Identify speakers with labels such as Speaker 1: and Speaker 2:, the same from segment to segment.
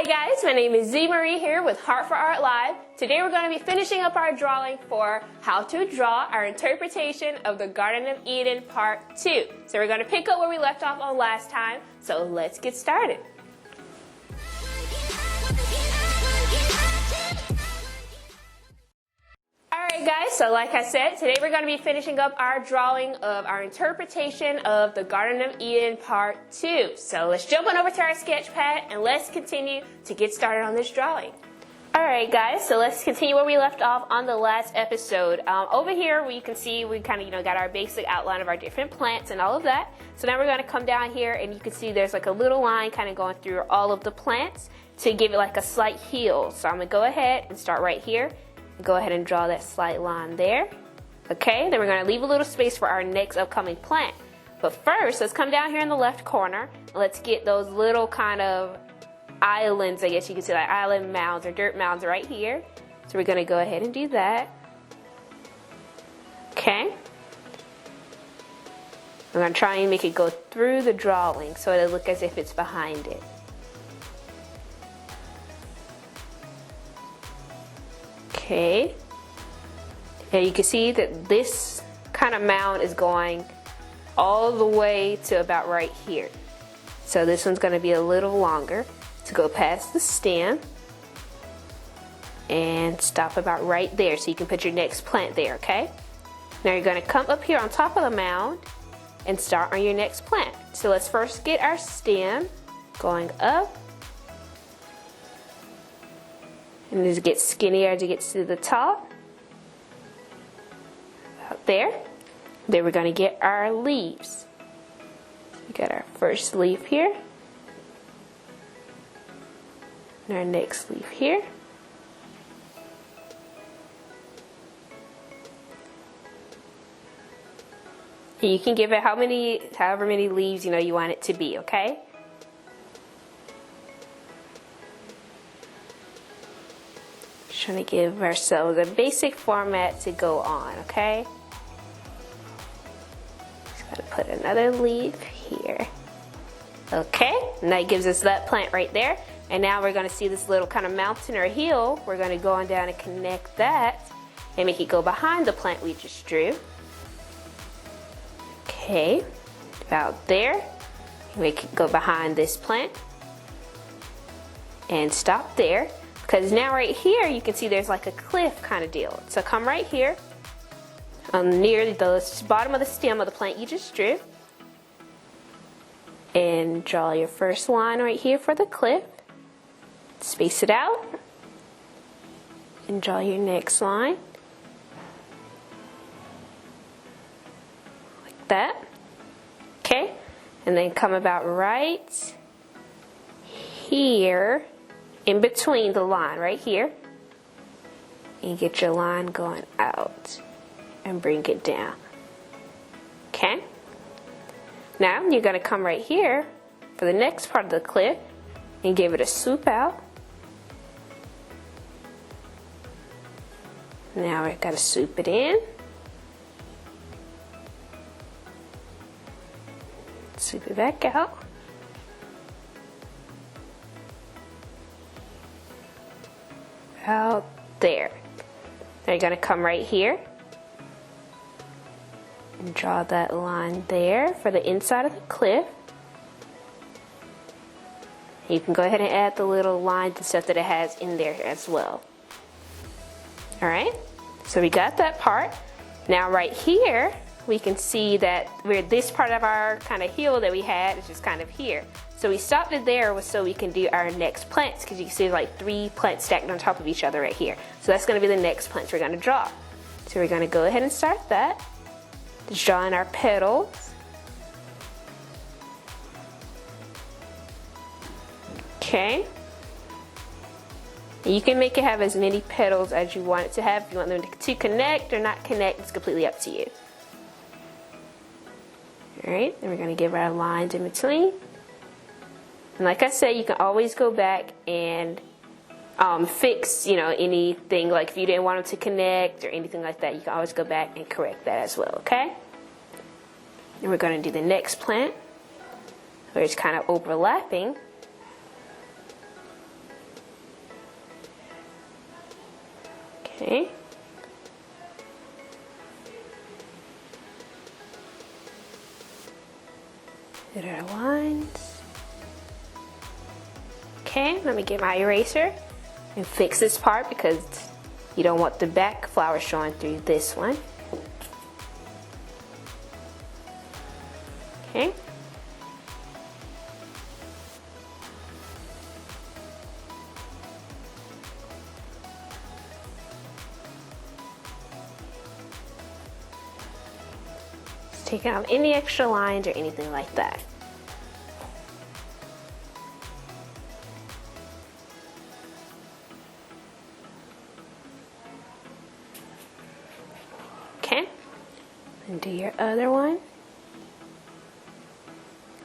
Speaker 1: Hi guys, my name is Z Marie here with Heart for Art Live. Today we're going to be finishing up our drawing for how to draw our interpretation of the Garden of Eden Part 2. So we're going to pick up where we left off on last time, so let's get started. Alright guys, so like I said, today we're going to be finishing up our drawing of our interpretation of the Garden of Eden Part 2. So let's jump on over to our sketch pad and let's continue to get started on this drawing. Alright guys, so let's continue where we left off on the last episode. Over here you can see we kind of got our basic outline of our different plants and all of that. So now we're going to come down here and you can see there's like a little line kind of going through all of the plants to give it like a slight heel. So I'm going to go ahead and start right here. Go ahead and draw that slight line there. Okay, then we're going to leave a little space for our next upcoming plant. But first, let's come down here in the left corner. And let's get those little kind of islands, I guess you could say, like island mounds or dirt mounds right here. So we're going to go ahead and do that. Okay. We're going to try and make it go through the drawing so it'll look as if it's behind it. Okay, and you can see that this kind of mound is going all the way to about right here. So this one's going to be a little longer to go past the stem and stop about right there so you can put your next plant there, okay? Now you're going to come up here on top of the mound and start on your next plant. So let's first get our stem going up. And as it gets skinnier as it gets to the top. Out there. Then we're going to get our leaves. We got our first leaf here. And our next leaf here. And you can give it however many leaves you want it to be, okay? Trying to give ourselves a basic format to go on, okay? Just gotta put another leaf here. Okay, and that gives us that plant right there. And now we're gonna see this little kind of mountain or hill. We're gonna go on down and connect that and make it go behind the plant we just drew. Okay, about there. Make it go behind this plant. And stop there. Because now right here you can see there's like a cliff kind of deal. So come right here near the bottom of the stem of the plant you just drew. And draw your first line right here for the cliff. Space it out. And draw your next line. Like that. Okay. And then come about right here. In between the line right here, and get your line going out and bring it down. Okay, now you're going to come right here for the next part of the cliff and give it a swoop out. Now we've got to swoop it in, swoop it back out. Out there. Now you're going to come right here and draw that line there for the inside of the cliff. You can go ahead and add the little lines and stuff that it has in there as well. Alright, so we got that part. Now right here we can see that where this part of our kind of hill that we had is just kind of here. So we stopped it there so we can do our next plants, because you can see there's like 3 plants stacked on top of each other right here. So that's going to be the next plants we're going to draw. So we're going to go ahead and start that. Just drawing our petals. Okay. And you can make it have as many petals as you want it to have. If you want them to connect or not connect, it's completely up to you. Alright, then we're going to give our lines in between. And like I said, you can always go back and fix, anything. Like if you didn't want them to connect or anything like that, you can always go back and correct that as well, okay? And we're going to do the next plant, where it's kind of overlapping. Okay. Get our lines. Okay, let me get my eraser and fix this part because you don't want the back flower showing through this one. Okay. Just taking out any extra lines or anything like that. Okay. And do your other one.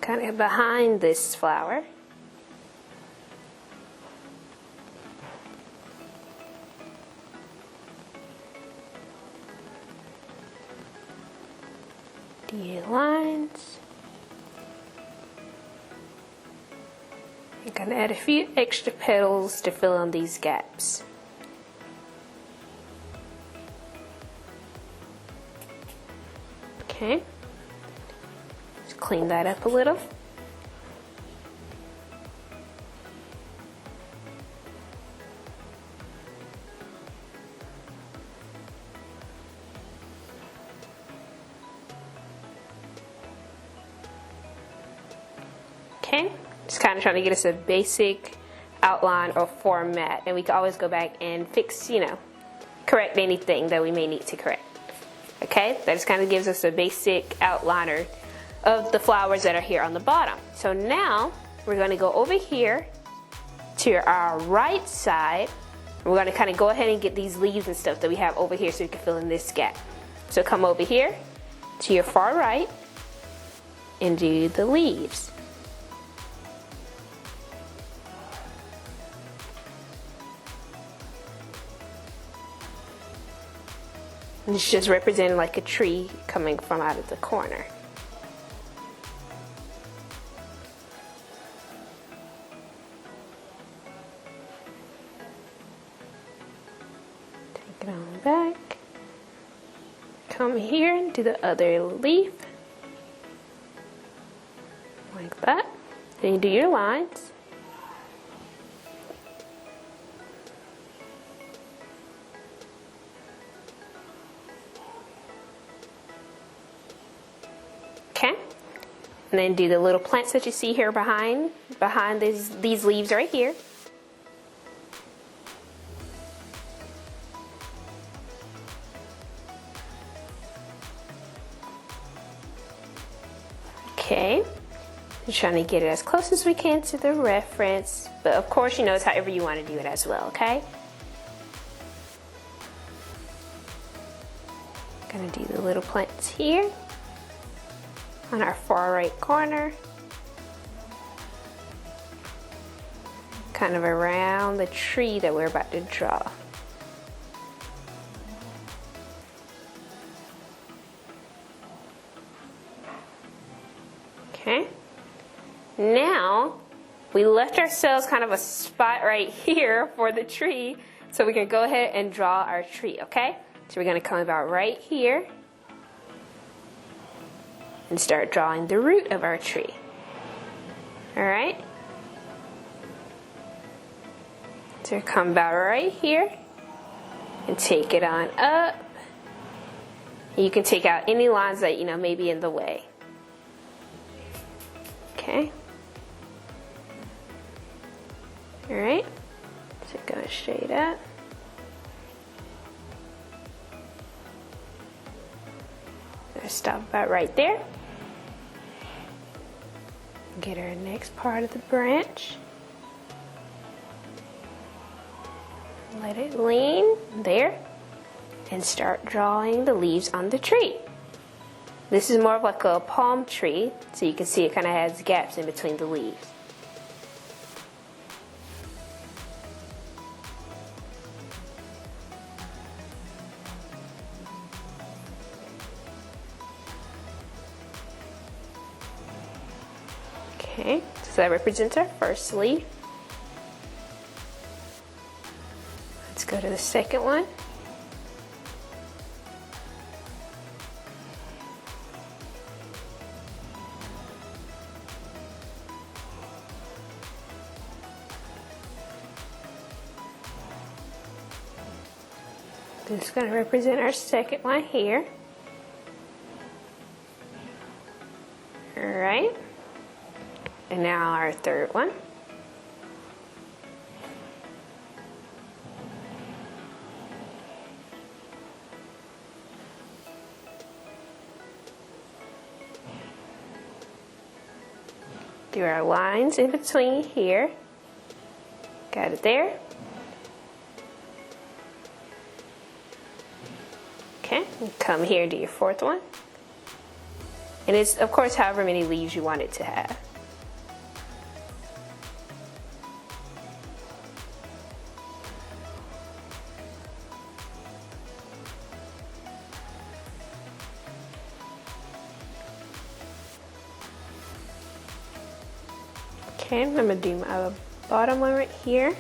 Speaker 1: Kind of behind this flower. Do your lines. You're going to add a few extra petals to fill in these gaps. Okay. Just clean that up a little. Okay, just kind of trying to get us a basic outline or format, and we can always go back and fix, correct anything that we may need to correct. Okay, that just kind of gives us a basic outliner of the flowers that are here on the bottom. So now we're going to go over here to our right side. We're going to kind of go ahead and get these leaves and stuff that we have over here so we can fill in this gap. So come over here to your far right and do the leaves. And it's just representing like a tree coming from out of the corner. Take it on back. Come here and do the other leaf. Like that. Then you do your lines. Okay, and then do the little plants that you see here behind these leaves right here. Okay, I'm trying to get it as close as we can to the reference, but of course, it's however you want to do it as well, okay? I'm gonna do the little plants here on our far right corner, kind of around the tree that we're about to draw. Okay, now we left ourselves kind of a spot right here for the tree, so we can go ahead and draw our tree, okay? So we're going to come about right here and start drawing the root of our tree. Alright? So come about right here and take it on up. You can take out any lines that may be in the way. Okay? Alright? So go straight up. Stop about right there. Get our next part of the branch. Let it lean there and start drawing the leaves on the tree. This is more of like a palm tree, so you can see it kind of has gaps in between the leaves. Okay, so that represents our first leaf. Let's go to the second one. This is going to represent our second one here. Alright. And now our third one. Do our lines in between here. Got it there. Okay, and come here and do your fourth one. And it's, of course, however many leaves you want it to have. Okay, I'm going to do my bottom one right here.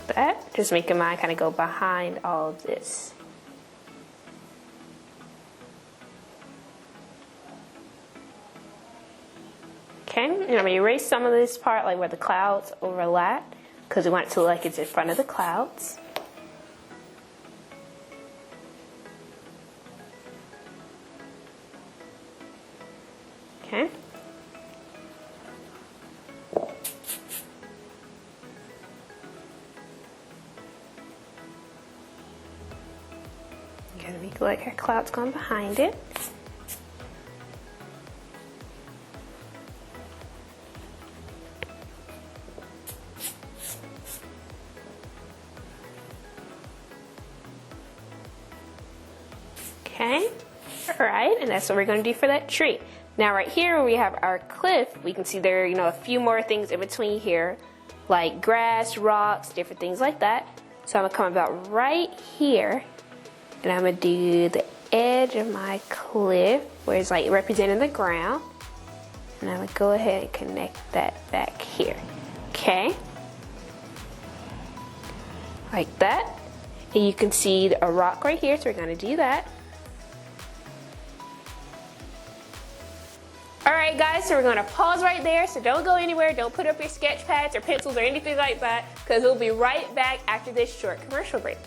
Speaker 1: That, just making mine kind of go behind all of this. Okay, and I'm going to erase some of this part, like where the clouds overlap, because we want it to look like it's in front of the clouds. Okay. Gotta make it like our cloud's going behind it. Okay, all right, and that's what we're going to do for that tree. Now right here where we have our cliff, we can see there are, a few more things in between here, like grass, rocks, different things like that. So I'm going to come about right here, and I'm going to do the edge of my cliff, where it's like representing the ground. And I'm going to go ahead and connect that back here. Okay? Like that. And you can see a rock right here, so we're going to do that. Alright guys, so we're going to pause right there, so don't go anywhere, don't put up your sketch pads or pencils or anything like that, because we'll be right back after this short commercial break.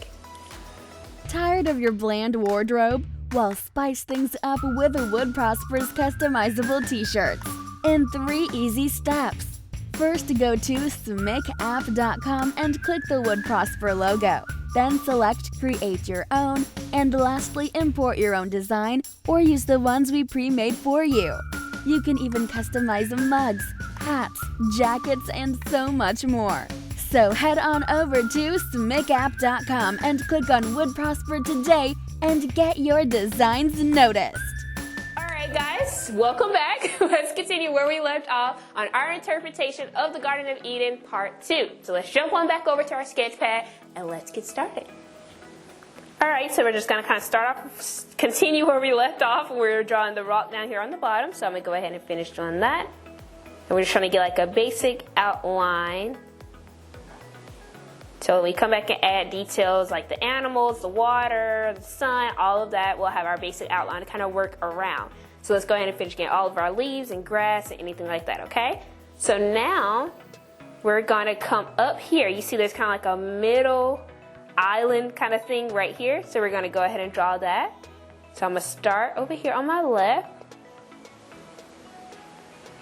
Speaker 2: Tired of your bland wardrobe? Well, spice things up with the Wood Prosper's customizable t-shirts in 3 easy steps. First, go to SMICapp.com and click the Wood Prosper logo. Then select Create Your Own, and lastly, import your own design or use the ones we pre-made for you. You can even customize mugs, hats, jackets, and so much more. So head on over to SMICapp.com and click on Wood Prosper today and get your designs noticed.
Speaker 1: Alright guys, welcome back. Let's continue where we left off on our interpretation of the Garden of Eden Part 2. So let's jump on back over to our sketch pad and let's get started. Alright, so we're just going to kind of start off, continue where we left off. We're drawing the rock down here on the bottom, so I'm going to go ahead and finish doing that. And we're just trying to get like a basic outline. So when we come back and add details like the animals, the water, the sun, all of that, we'll have our basic outline to kind of work around. So let's go ahead and finish getting all of our leaves and grass and anything like that, okay? So now we're going to come up here. You see there's kind of like a middle island kind of thing right here. So we're going to go ahead and draw that. So I'm going to start over here on my left.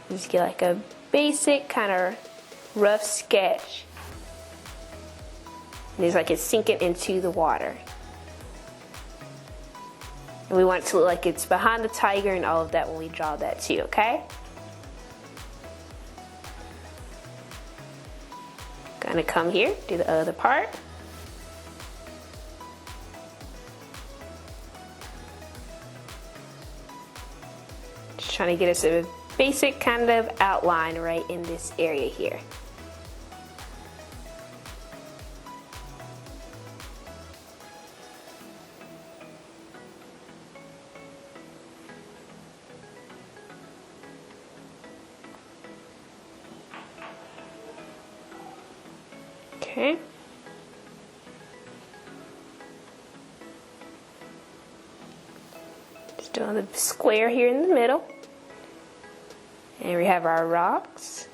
Speaker 1: Just get like a basic kind of rough sketch. And it's like it's sinking into the water. And we want it to look like it's behind the tiger and all of that when we draw that too, okay? Gonna come here, do the other part. Just trying to get us a basic kind of outline right in this area here. Okay. Just doing the square here in the middle. And we have our rocks.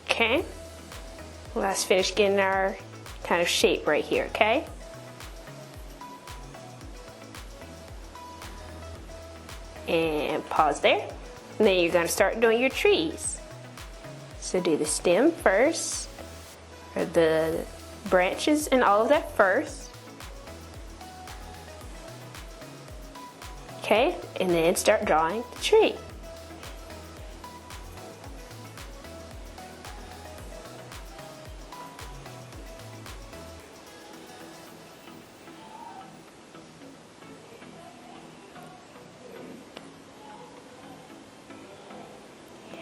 Speaker 1: Okay. Let's finish getting our kind of shape right here, okay? And pause there. And then you're gonna start doing your trees. So do the stem first, or the branches and all of that first. Okay, and then start drawing the tree.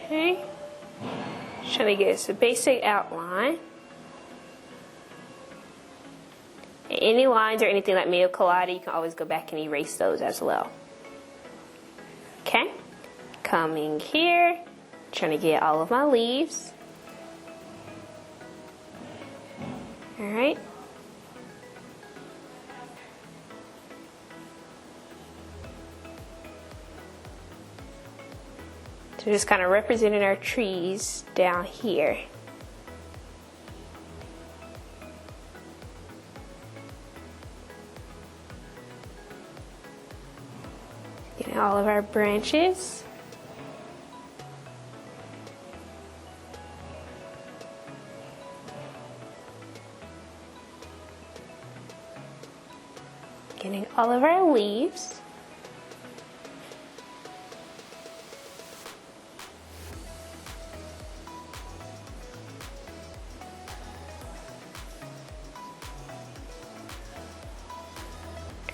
Speaker 1: Okay, trying to get us a basic outline. And any lines or anything that may have collided, you can always go back and erase those as well. Okay, coming here, trying to get all of my leaves. All right. So just kind of representing our trees down here. Getting all of our branches. Getting all of our leaves.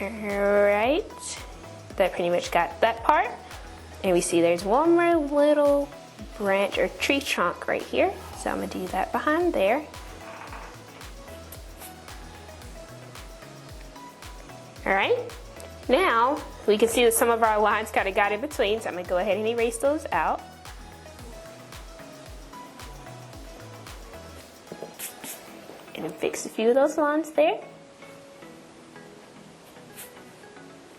Speaker 1: Alright, that pretty much got that part. And we see there's one more little branch or tree trunk right here. So I'm gonna do that behind there. Alright, now we can see that some of our lines kind of got in between, so I'm gonna go ahead and erase those out. And then fix a few of those lines there.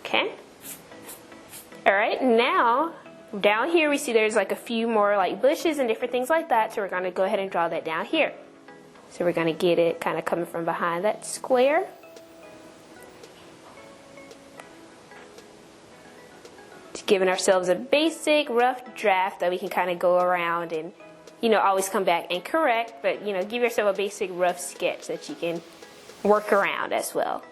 Speaker 1: Okay. All right, now down here we see there's like a few more like bushes and different things like that, so we're gonna go ahead and draw that down here. So we're gonna get it kind of coming from behind that square. Just giving ourselves a basic rough draft that we can kind of go around and, you know, always come back and correct, but, you know, give yourself a basic rough sketch that you can work around as well.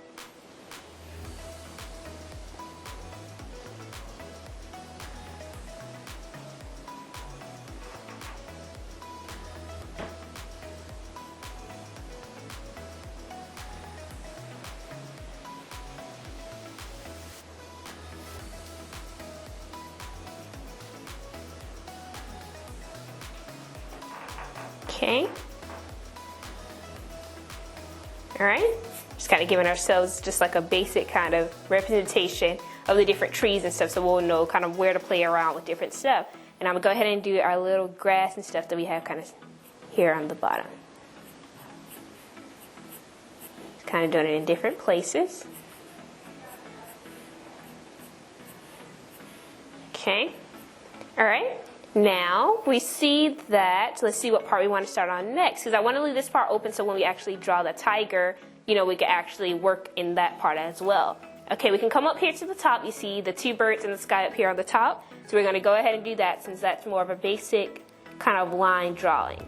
Speaker 1: Okay. All right. Just kind of giving ourselves just like a basic kind of representation of the different trees and stuff, so we'll know kind of where to play around with different stuff. And I'm gonna go ahead and do our little grass and stuff that we have kind of here on the bottom. Just kind of doing it in different places. Okay. All right. Now we see that, let's see what part we want to start on next, because I want to leave this part open so when we actually draw the tiger, you know, we can actually work in that part as well. Okay, we can come up here to the top. You see the two birds in the sky up here on the top. So we're going to go ahead and do that since that's more of a basic kind of line drawing.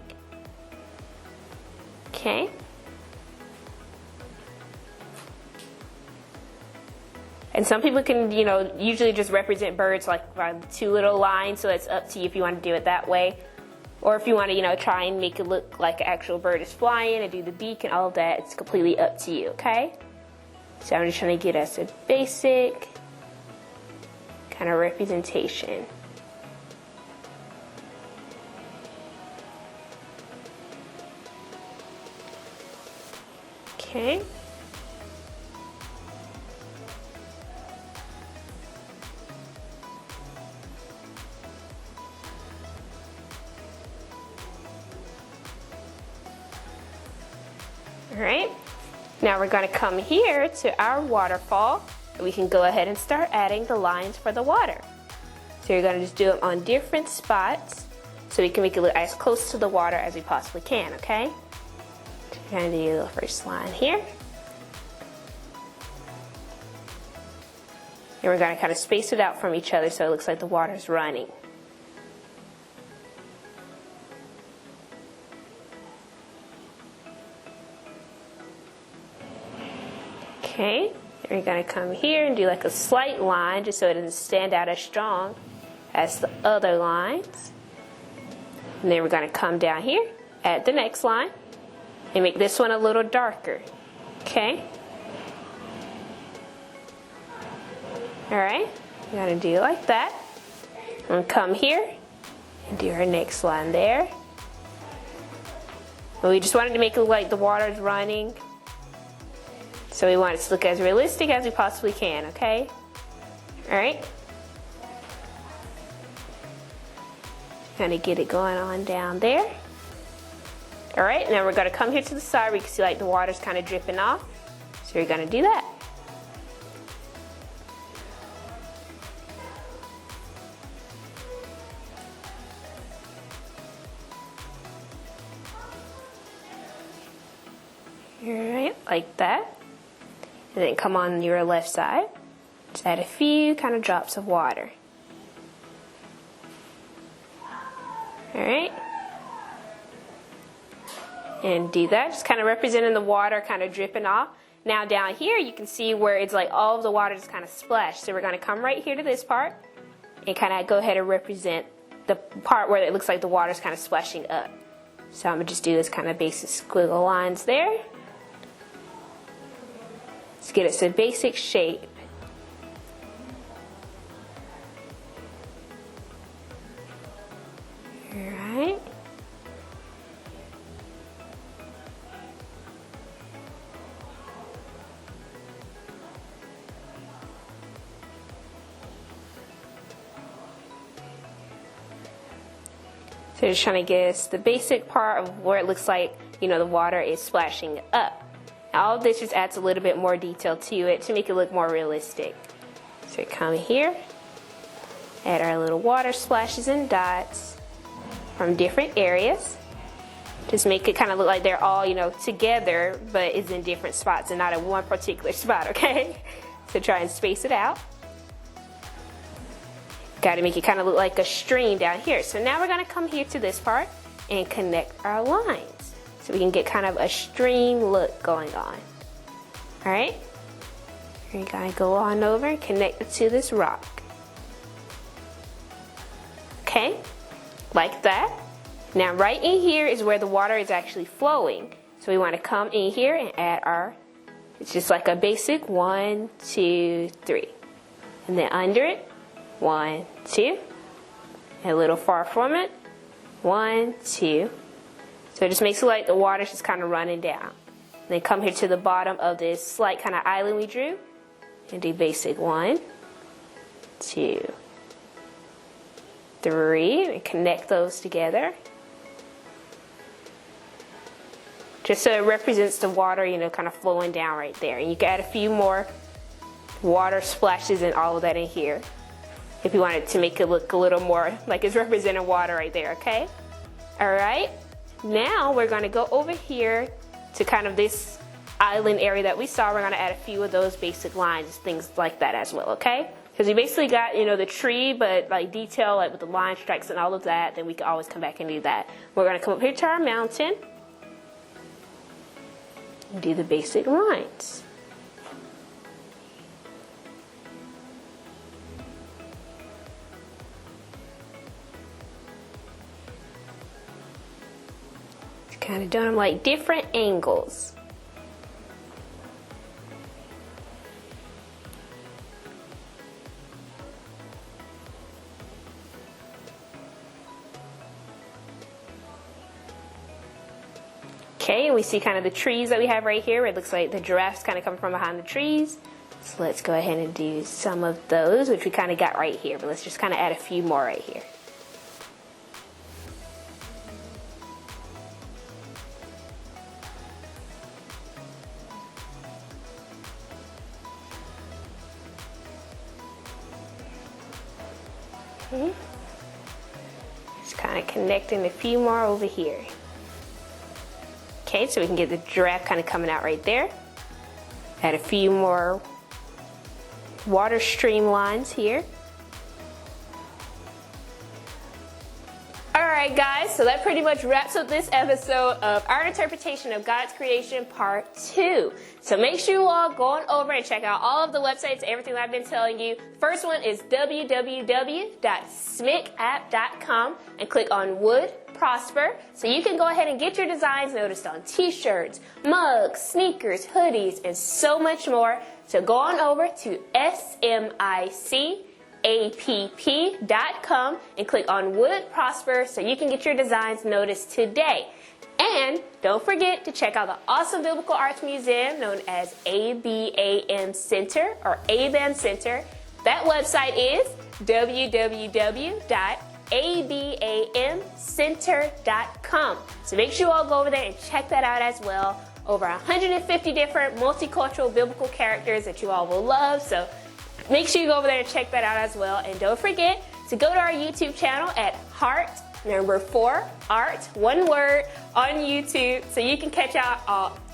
Speaker 1: Okay. And some people can, you know, usually just represent birds like by two little lines, so it's up to you if you want to do it that way. Or if you want to, you know, try and make it look like an actual bird is flying and do the beak and all of that, it's completely up to you, okay? So I'm just trying to get us a basic kind of representation. Okay. All right, now we're going to come here to our waterfall. We can go ahead and start adding the lines for the water. So you're going to just do them on different spots so we can make it look as close to the water as we possibly can, okay? So you're going to do the first line here. And we're going to kind of space it out from each other so it looks like the water's running. Okay, then we're going to come here and do like a slight line just so it doesn't stand out as strong as the other lines. And then we're going to come down here, add the next line, and make this one a little darker. Okay? Alright, we're going to do it like that. And come here and do our next line there. And we just wanted to make it look like the water's running. So we want it to look as realistic as we possibly can, okay? Alright. Kind of get it going on down there. Alright, now we're going to come here to the side where you can see like the water's kind of dripping off. So you're going to do that. Alright, like that. And then come on your left side. Just add a few kind of drops of water. Alright. And do that, just kind of representing the water kind of dripping off. Now down here you can see where it's like all of the water just kind of splashed. So we're going to come right here to this part and kind of go ahead and represent the part where it looks like the water's kind of splashing up. So I'm going to just do this kind of basic squiggle lines there. Let's get it to a basic shape. Alright. So just trying to get us the basic part of where it looks like, you know, the water is splashing up. All of this just adds a little bit more detail to it to make it look more realistic. So we come here, add our little water splashes and dots from different areas. Just make it kind of look like they're all, you know, together, but it's in different spots and not in one particular spot, okay? So try and space it out. Got to make it kind of look like a stream down here. So now we're going to come here to this part and connect our lines. So we can get kind of a stream look going on. Alright? You're going to go on over and connect it to this rock. Okay? Like that. Now right in here is where the water is actually flowing. So we want to come in here and add our, it's just like a basic 1, 2, 3. And then under it, 1, 2. And a little far from it, 1, 2. So it just makes it like the water's just kind of running down. And then come here to the bottom of this slight kind of island we drew and do basic 1, 2, 3, and connect those together. Just so it represents the water, you know, kind of flowing down right there. And you can add a few more water splashes and all of that in here if you wanted to make it look a little more like it's representing water right there, okay? Alright. Now we're going to go over here to kind of this island area that we saw. We're going to add a few of those basic lines, things like that as well, okay? Because we basically got, you know, the tree, but like detail, like with the line strikes and all of that, then we can always come back and do that. We're going to come up here to our mountain and do the basic lines. Kind of doing them like different angles. Okay, and we see kind of the trees that we have right here. It looks like the giraffes kind of come from behind the trees. So let's go ahead and do some of those, which we kind of got right here. But let's just kind of add a few more right here. Okay. Just kind of connecting a few more over here. Okay, so we can get the giraffe kind of coming out right there. Add a few more water stream lines here. Alright guys, so that pretty much wraps up this episode of our interpretation of God's creation part 2. So make sure you all go on over and check out all of the websites, everything that I've been telling you. First one is www.smicapp.com and click on Wood Prosper. So you can go ahead and get your designs noticed on t-shirts, mugs, sneakers, hoodies, and so much more. So go on over to smicapp.com and click on Wood Prosper so you can get your designs noticed today. And don't forget to check out the awesome Biblical Arts Museum known as ABAM Center or ABAM Center. That website is www.abamcenter.com. So make sure you all go over there and check that out as well. Over 150 different multicultural biblical characters that you all will love. So make sure you go over there and check that out as well. And don't forget to go to our YouTube channel at Heart4Art, one word, on YouTube, so you can catch out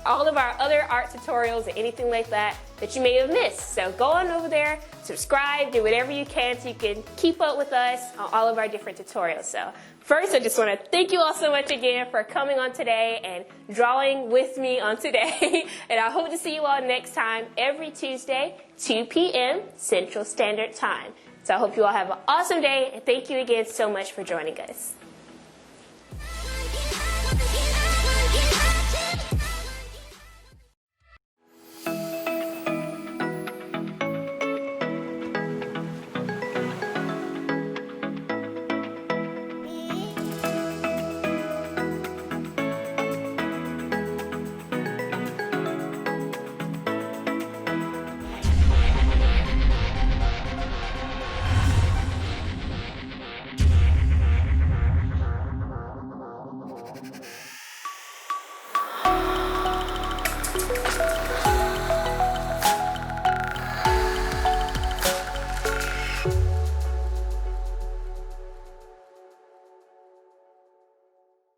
Speaker 1: all of our other art tutorials and anything like that that you may have missed. So go on over there, subscribe, do whatever you can so you can keep up with us on all of our different tutorials. So first, I just want to thank you all so much again for coming on today and drawing with me on today. And I hope to see you all next time, every Tuesday, 2 p.m. Central Standard Time. So I hope you all have an awesome day, and thank you again so much for joining us.